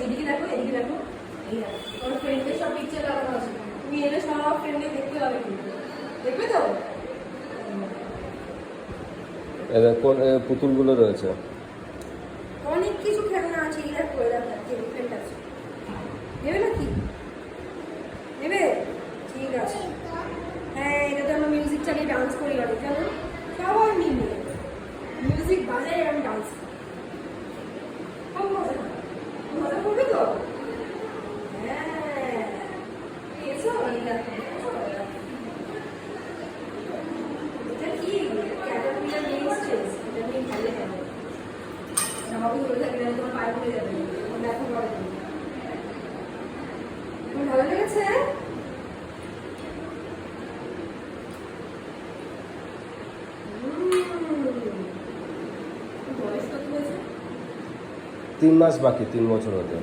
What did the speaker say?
এদিকে দেখো, এদিকে দেখো, এই দেখো তোমার ফ্রেন্ডের সব পিকচার লাগানো আছে, তুমি এলে সব ফ্রেন্ডে দেখতে পাবে, কিন্তু দেখবে তো। এবার কোন পুতুলগুলো রয়েছে? অনেক কিছু খেলনা আছে, এই দেখো, এই দেখো এলিফ্যান্ট আছে। নেবে নাকি? নেবে? ঠিক আছে। হ্যাঁ, এটাতে আমরা মিউজিক চালিয়ে ডান্স করি অনেক, জানো, সবাই মিলে মিউজিক বাজাই আর ডান্স। খুব মজা, মজা করবে তো। হ্যাঁ, এসো, এই দেখো, এটা কি ক্যাটারপিলার নেক্সট, এটা নিয়ে ভালো হবে। আমাকে ধরে থাকলে তোমার পায়ে পড়ে যাবে, দেখো পরে। ভালো লেগেছে? বয়স কত হয়েছে? 3 মাস বাকি, 3 বছর হতে।